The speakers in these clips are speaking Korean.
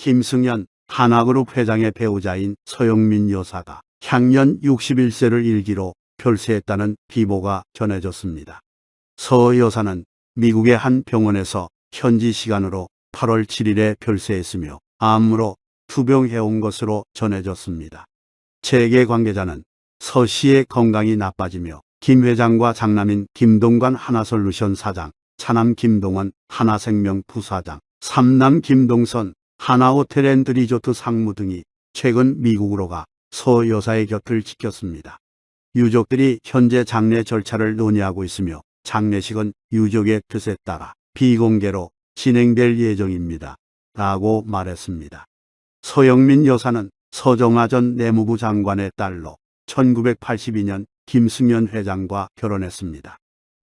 김승연 하나그룹 회장의 배우자인 서영민 여사가 향년 61세를 일기로 별세했다는 비보가 전해졌습니다. 서 여사는 미국의 한 병원에서 현지 시간으로 8월 7일에 별세했으며 암으로 투병해온 것으로 전해졌습니다. 재계 관계자는 서 씨의 건강이 나빠지며 김 회장과 장남인 김동관 하나솔루션 사장, 차남 김동원 하나생명 부사장, 삼남 김동선 하나호텔앤리조트 상무 등이 최근 미국으로 가 서 여사의 곁을 지켰습니다. 유족들이 현재 장례 절차를 논의하고 있으며 장례식은 유족의 뜻에 따라 비공개로 진행될 예정입니다. 라고 말했습니다. 서영민 여사는 서정아 전 내무부 장관의 딸로 1982년 김승연 회장과 결혼했습니다.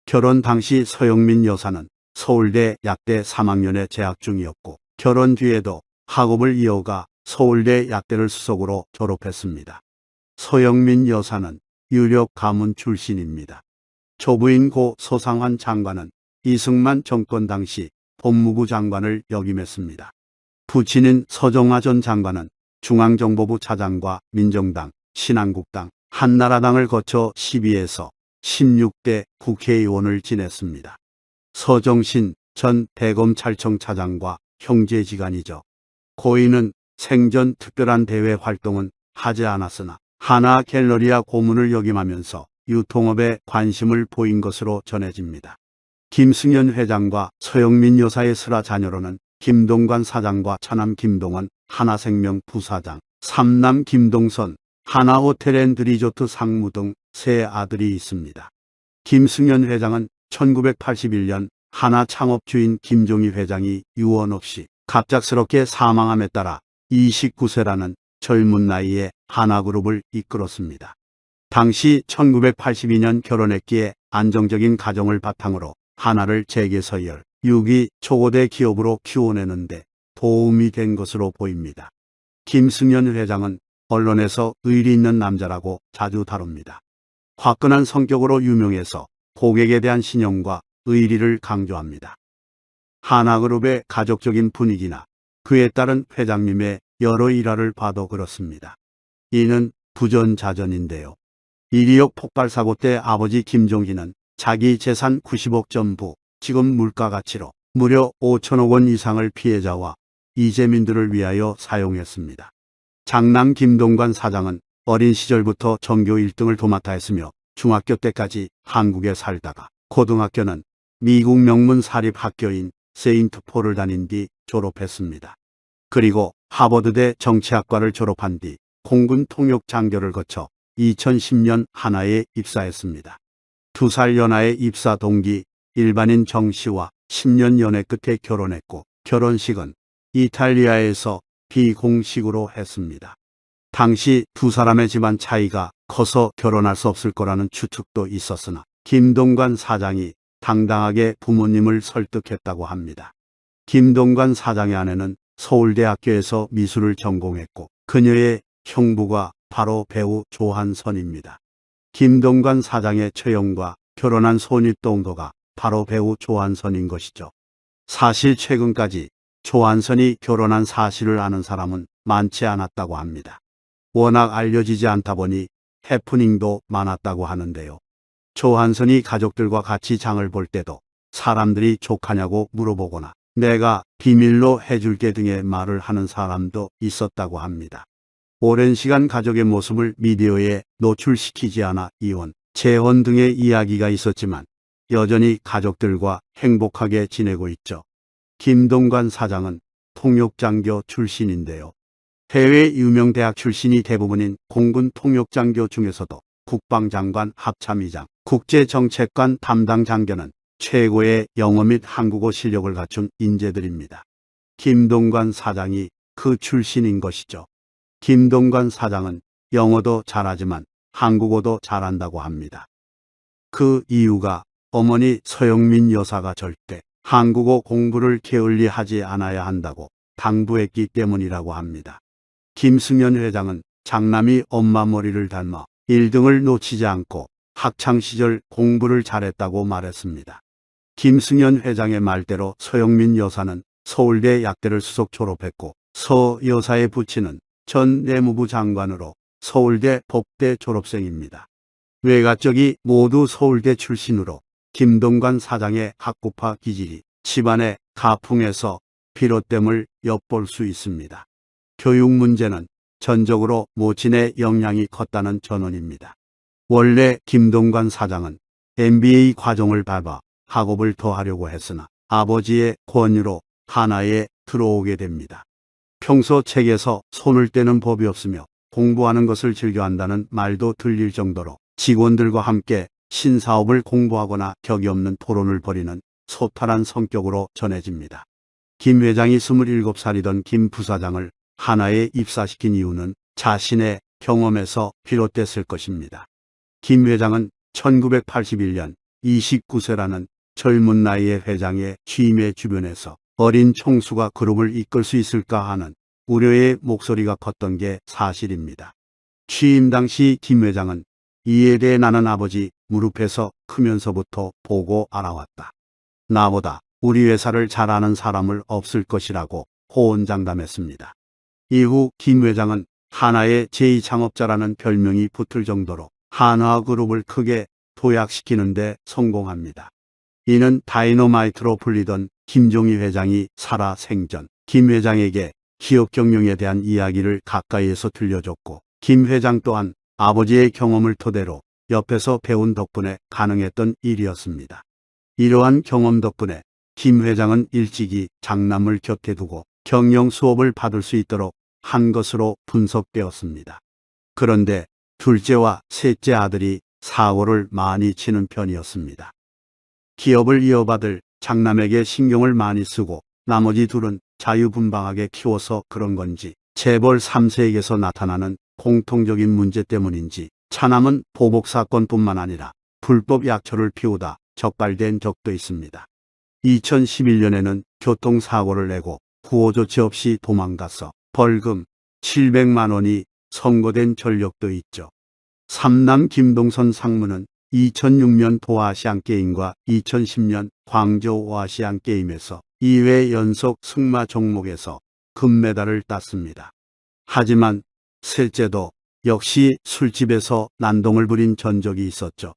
결혼 당시 서영민 여사는 서울대 약대 3학년에 재학 중이었고 결혼 뒤에도 학업을 이어가 서울대 약대를 수석으로 졸업했습니다. 서영민 여사는 유력 가문 출신입니다. 조부인 고 서상환 장관은 이승만 정권 당시 법무부 장관을 역임했습니다. 부친인 서정아 전 장관은 중앙정보부 차장과 민정당, 신한국당, 한나라당을 거쳐 12에서 16대 국회의원을 지냈습니다. 서정신 전 대검찰청 차장과 형제지간이죠. 고인은 생전 특별한 대외 활동은 하지 않았으나 하나갤러리아 고문을 역임하면서 유통업에 관심을 보인 것으로 전해집니다. 김승연 회장과 서영민 여사의 슬하 자녀로는 김동관 사장과 차남 김동원 하나생명 부사장, 삼남 김동선 하나호텔앤리조트 상무 등 세 아들이 있습니다. 김승연 회장은 1981년 하나창업주인 김종희 회장이 유언 없이 갑작스럽게 사망함에 따라 29세라는 젊은 나이에 하나그룹을 이끌었습니다. 당시 1982년 결혼했기에 안정적인 가정을 바탕으로 하나를 재개서열 6위 초고대 기업으로 키워내는데 도움이 된 것으로 보입니다. 김승연 회장은 언론에서 의리 있는 남자라고 자주 다룹니다. 화끈한 성격으로 유명해서 고객에 대한 신용과 의리를 강조합니다. 하나그룹의 가족적인 분위기나 그에 따른 회장님의 여러 일화를 봐도 그렇습니다. 이는 부전자전인데요. 이리역 폭발 사고 때 아버지 김종희는 자기 재산 90억 전부 지금 물가 가치로 무려 5천억 원 이상을 피해자와 이재민들을 위하여 사용했습니다. 장남 김동관 사장은 어린 시절부터 전교 1등을 도맡아 했으며 중학교 때까지 한국에 살다가 고등학교는 미국 명문 사립학교인 세인트폴을 다닌 뒤 졸업했습니다. 그리고 하버드대 정치학과를 졸업한 뒤 공군 통역 장교를 거쳐 2010년 하나에 입사했습니다. 2살 연하의 입사 동기 일반인 정 씨와 10년 연애 끝에 결혼했고 결혼식은 이탈리아에서 비공식으로 했습니다. 당시 두 사람의 집안 차이가 커서 결혼할 수 없을 거라는 추측도 있었으나 김동관 사장이 당당하게 부모님을 설득했다고 합니다. 김동관 사장의 아내는 서울대학교에서 미술을 전공했고 그녀의 형부가 바로 배우 조한선입니다. 김동관 사장의 처형과 결혼한 손윗동거가 바로 배우 조한선인 것이죠. 사실 최근까지 조한선이 결혼한 사실을 아는 사람은 많지 않았다고 합니다. 워낙 알려지지 않다 보니 해프닝도 많았다고 하는데요. 조한선이 가족들과 같이 장을 볼 때도 사람들이 족하냐고 물어보거나 내가 비밀로 해줄게 등의 말을 하는 사람도 있었다고 합니다. 오랜 시간 가족의 모습을 미디어에 노출시키지 않아 이혼, 재혼 등의 이야기가 있었지만 여전히 가족들과 행복하게 지내고 있죠. 김동관 사장은 통역장교 출신인데요. 해외 유명 대학 출신이 대부분인 공군 통역장교 중에서도 국방장관 합참의장, 국제정책관 담당 장교는 최고의 영어 및 한국어 실력을 갖춘 인재들입니다. 김동관 사장이 그 출신인 것이죠. 김동관 사장은 영어도 잘하지만 한국어도 잘한다고 합니다. 그 이유가 어머니 서영민 여사가 절대 한국어 공부를 게을리하지 않아야 한다고 당부했기 때문이라고 합니다. 김승연 회장은 장남이 엄마 머리를 닮아 1등을 놓치지 않고 학창시절 공부를 잘했다고 말했습니다. 김승연 회장의 말대로 서영민 여사는 서울대 약대를 수석 졸업했고 서 여사의 부친은 전 내무부 장관으로 서울대 법대 졸업생입니다. 외가족이 모두 서울대 출신으로 김동관 사장의 학구파 기질이 집안의 가풍에서 비롯됨을 엿볼 수 있습니다. 교육 문제는 전적으로 모친의 영향이 컸다는 전언입니다. 원래 김동관 사장은 MBA 과정을 밟아 학업을 더 하려고 했으나 아버지의 권유로 한화에 들어오게 됩니다. 평소 책에서 손을 떼는 법이 없으며 공부하는 것을 즐겨한다는 말도 들릴 정도로 직원들과 함께 신사업을 공부하거나 격이 없는 토론을 벌이는 소탈한 성격으로 전해집니다. 김 회장이 27살이던 김 부사장을 한화에 입사시킨 이유는 자신의 경험에서 비롯됐을 것입니다. 김 회장은 1981년 29세라는 젊은 나이의 회장의 취임의 주변에서 어린 총수가 그룹을 이끌 수 있을까 하는 우려의 목소리가 컸던 게 사실입니다. 취임 당시 김 회장은 이에 대해 나는 아버지 무릎에서 크면서부터 보고 알아왔다. 나보다 우리 회사를 잘 아는 사람을 없을 것이라고 호언장담했습니다. 이후 김 회장은 한화의 제2창업자라는 별명이 붙을 정도로 한화그룹을 크게 도약시키는 데 성공합니다. 이는 다이너마이트로 불리던 김종희 회장이 살아 생전 김 회장에게 기업 경영에 대한 이야기를 가까이에서 들려줬고 김 회장 또한 아버지의 경험을 토대로 옆에서 배운 덕분에 가능했던 일이었습니다. 이러한 경험 덕분에 김 회장은 일찍이 장남을 곁에 두고 경영 수업을 받을 수 있도록 한 것으로 분석되었습니다. 그런데 둘째와 셋째 아들이 사고를 많이 치는 편이었습니다. 기업을 이어받을 장남에게 신경을 많이 쓰고 나머지 둘은 자유분방하게 키워서 그런 건지 재벌 3세에게서 나타나는 공통적인 문제 때문인지 차남은 보복사건뿐만 아니라 불법 약초를 피우다 적발된 적도 있습니다. 2011년에는 교통사고를 내고 구호조치 없이 도망가서 벌금 700만 원이 선고된 전력도 있죠. 삼남 김동선 상무는 2006년 도아시안게임과 2010년 광저우 아시안게임에서 2회 연속 승마 종목에서 금메달을 땄습니다. 하지만 셋째도 역시 술집에서 난동을 부린 전적이 있었죠.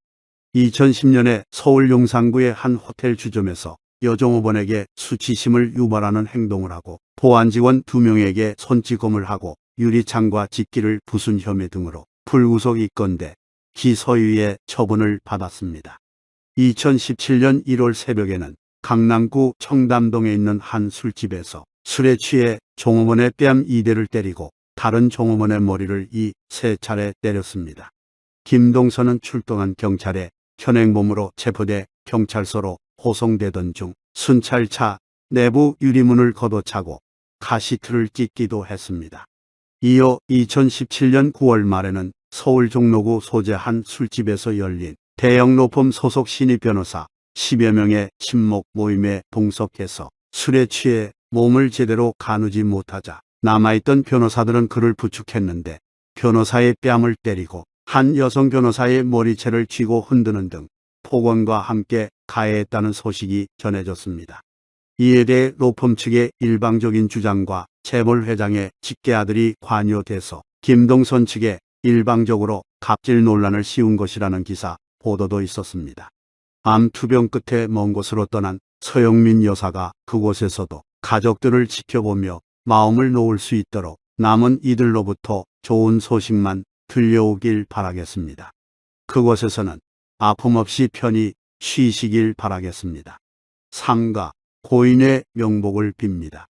2010년에 서울 용산구의 한 호텔 주점에서 여종업원에게 수치심을 유발하는 행동을 하고 보안 직원 2명에게 손찌검을 하고 유리창과 집기를 부순 혐의 등으로 불구속 입건돼 기소유예 처분을 받았습니다. 2017년 1월 새벽에는 강남구 청담동에 있는 한 술집에서 술에 취해 종업원의 뺨 2대를 때리고 다른 종업원의 머리를 3차례 때렸습니다. 김동선은 출동한 경찰에 현행범으로 체포돼 경찰서로 호송되던 중 순찰차 내부 유리문을 걷어차고 가시트를 찢기도 했습니다. 이어 2017년 9월 말에는 서울 종로구 소재 한 술집에서 열린 대형 로펌 소속 신입 변호사 10여 명의 친목 모임에 동석해서 술에 취해 몸을 제대로 가누지 못하자 남아있던 변호사들은 그를 부축했는데 변호사의 뺨을 때리고 한 여성 변호사의 머리채를 쥐고 흔드는 등 폭언과 함께 가해했다는 소식이 전해졌습니다. 이에 대해 로펌 측의 일방적인 주장과 재벌 회장의 직계 아들이 관여돼서 김동선 측에 일방적으로 갑질 논란을 씌운 것이라는 기사 보도도 있었습니다. 암 투병 끝에 먼 곳으로 떠난 서영민 여사가 그곳에서도 가족들을 지켜보며 마음을 놓을 수 있도록 남은 이들로부터 좋은 소식만 들려오길 바라겠습니다. 그곳에서는 아픔 없이 편히 쉬시길 바라겠습니다. 삼가 고인의 명복을 빕니다.